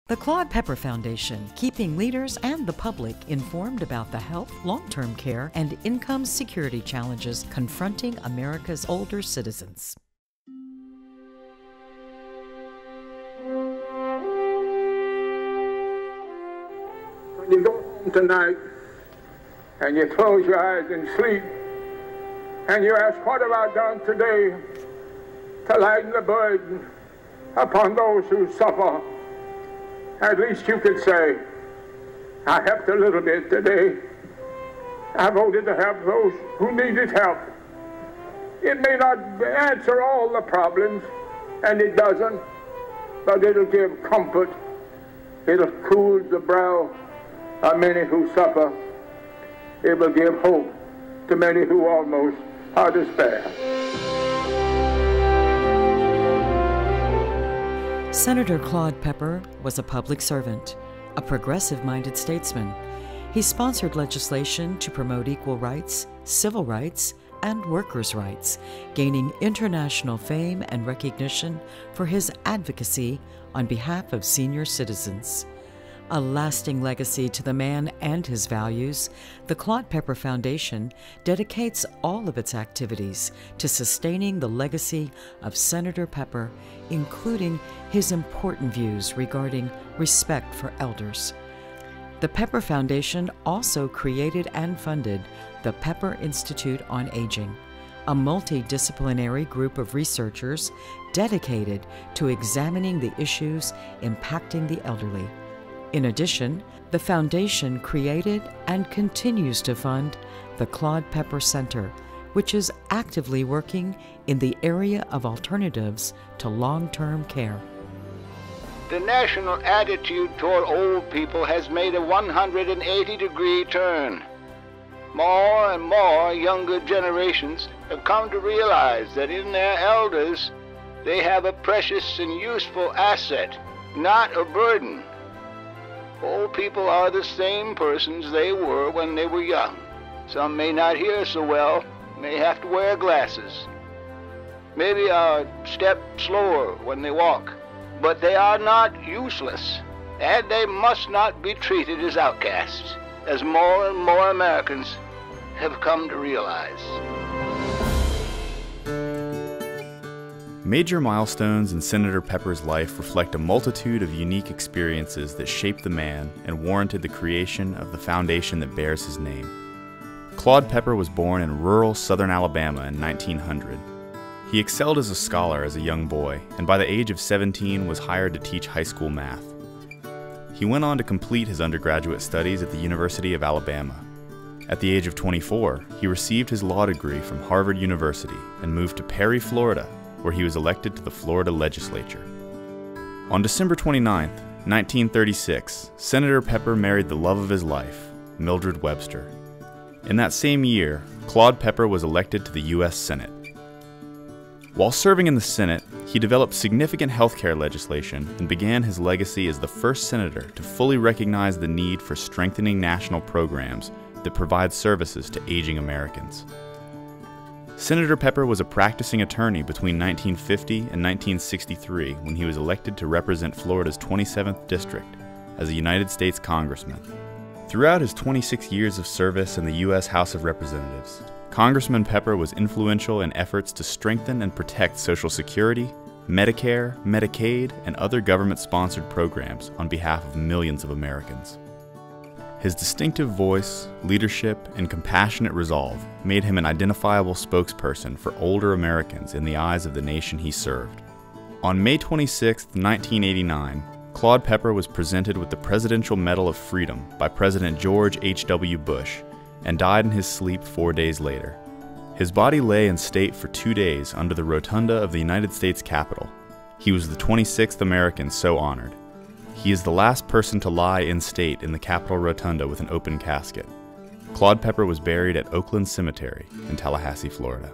The Claude Pepper Foundation, keeping leaders and the public informed about the health, long-term care, and income security challenges confronting America's older citizens. When you go home tonight and you close your eyes and sleep and you ask, what have I done today to lighten the burden upon those who suffer? At least you could say, I helped a little bit today. I voted to help those who needed help. It may not answer all the problems, and it doesn't, but it'll give comfort. It'll cool the brow of many who suffer. It will give hope to many who almost are despair. Senator Claude Pepper was a public servant, a progressive-minded statesman. He sponsored legislation to promote equal rights, civil rights, and workers' rights, gaining international fame and recognition for his advocacy on behalf of senior citizens. A lasting legacy to the man and his values, the Claude Pepper Foundation dedicates all of its activities to sustaining the legacy of Senator Pepper, including his important views regarding respect for elders. The Pepper Foundation also created and funded the Pepper Institute on Aging, a multidisciplinary group of researchers dedicated to examining the issues impacting the elderly. In addition, the Foundation created and continues to fund the Claude Pepper Center, which is actively working in the area of alternatives to long-term care. The national attitude toward old people has made a 180-degree turn. More and more younger generations have come to realize that in their elders, they have a precious and useful asset, not a burden. Old people are the same persons they were when they were young. Some may not hear so well, may have to wear glasses, maybe a step slower when they walk, but they are not useless, and they must not be treated as outcasts, as more and more Americans have come to realize. Major milestones in Senator Pepper's life reflect a multitude of unique experiences that shaped the man and warranted the creation of the foundation that bears his name. Claude Pepper was born in rural southern Alabama in 1900. He excelled as a scholar as a young boy, and by the age of 17 was hired to teach high school math. He went on to complete his undergraduate studies at the University of Alabama. At the age of 24, he received his law degree from Harvard University and moved to Perry, Florida, where he was elected to the Florida legislature. On December 29, 1936, Senator Pepper married the love of his life, Mildred Webster. In that same year, Claude Pepper was elected to the U.S. Senate. While serving in the Senate, he developed significant healthcare legislation and began his legacy as the first senator to fully recognize the need for strengthening national programs that provide services to aging Americans. Senator Pepper was a practicing attorney between 1950 and 1963 when he was elected to represent Florida's 27th District as a United States Congressman. Throughout his 26 years of service in the U.S. House of Representatives, Congressman Pepper was influential in efforts to strengthen and protect Social Security, Medicare, Medicaid, and other government-sponsored programs on behalf of millions of Americans. His distinctive voice, leadership, and compassionate resolve made him an identifiable spokesperson for older Americans in the eyes of the nation he served. On May 26, 1989, Claude Pepper was presented with the Presidential Medal of Freedom by President George H.W. Bush and died in his sleep 4 days later. His body lay in state for 2 days under the rotunda of the United States Capitol. He was the 26th American so honored. He is the last person to lie in state in the Capitol Rotunda with an open casket. Claude Pepper was buried at Oakland Cemetery in Tallahassee, Florida.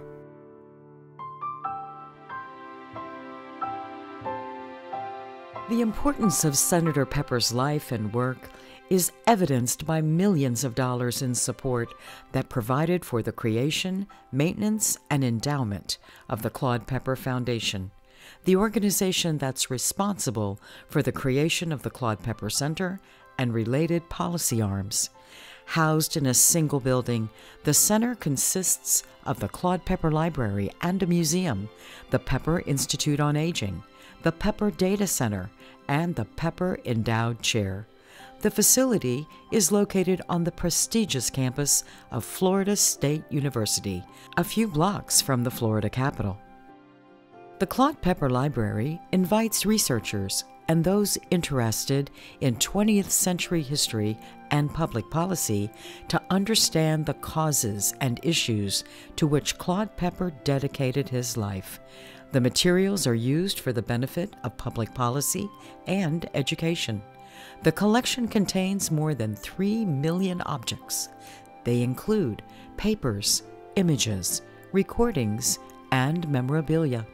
The importance of Senator Pepper's life and work is evidenced by millions of dollars in support that provided for the creation, maintenance, and endowment of the Claude Pepper Foundation. the organization that's responsible for the creation of the Claude Pepper Center and related policy arms. Housed in a single building, the center consists of the Claude Pepper Library and a museum, the Pepper Institute on Aging, the Pepper Data Center, and the Pepper Endowed Chair. The facility is located on the prestigious campus of Florida State University, a few blocks from the Florida capital. The Claude Pepper Library invites researchers and those interested in 20th century history and public policy to understand the causes and issues to which Claude Pepper dedicated his life. The materials are used for the benefit of public policy and education. The collection contains more than 3 million objects. They include papers, images, recordings, and memorabilia.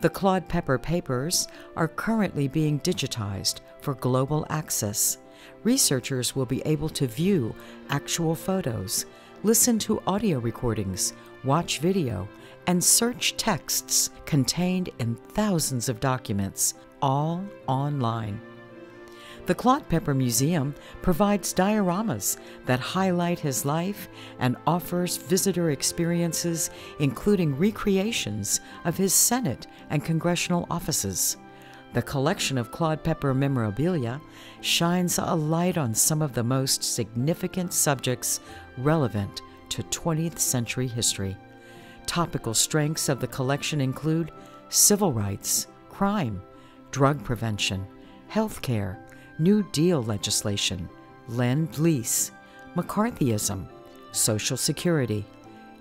The Claude Pepper papers are currently being digitized for global access. Researchers will be able to view actual photos, listen to audio recordings, watch video, and search texts contained in thousands of documents, all online. The Claude Pepper Museum provides dioramas that highlight his life and offers visitor experiences, including recreations of his Senate and congressional offices. The collection of Claude Pepper memorabilia shines a light on some of the most significant subjects relevant to 20th century history. Topical strengths of the collection include civil rights, crime, drug prevention, health care, New Deal legislation, Lend-Lease, McCarthyism, Social Security,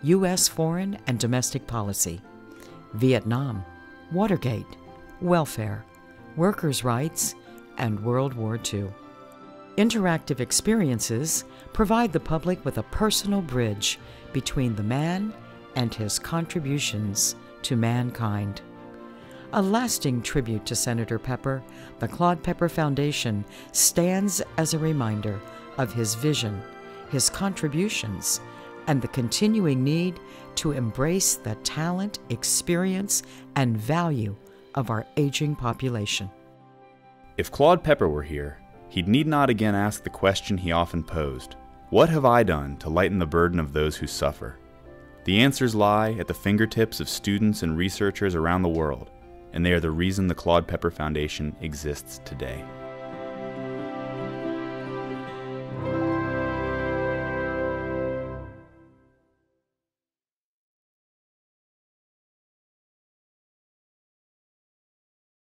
U.S. foreign and domestic policy, Vietnam, Watergate, welfare, workers' rights, and World War II. Interactive experiences provide the public with a personal bridge between the man and his contributions to mankind. A lasting tribute to Senator Pepper, the Claude Pepper Foundation stands as a reminder of his vision, his contributions, and the continuing need to embrace the talent, experience, and value of our aging population. If Claude Pepper were here, he need not again ask the question he often posed: what have I done to lighten the burden of those who suffer? The answers lie at the fingertips of students and researchers around the world, and they are the reason the Claude Pepper Foundation exists today.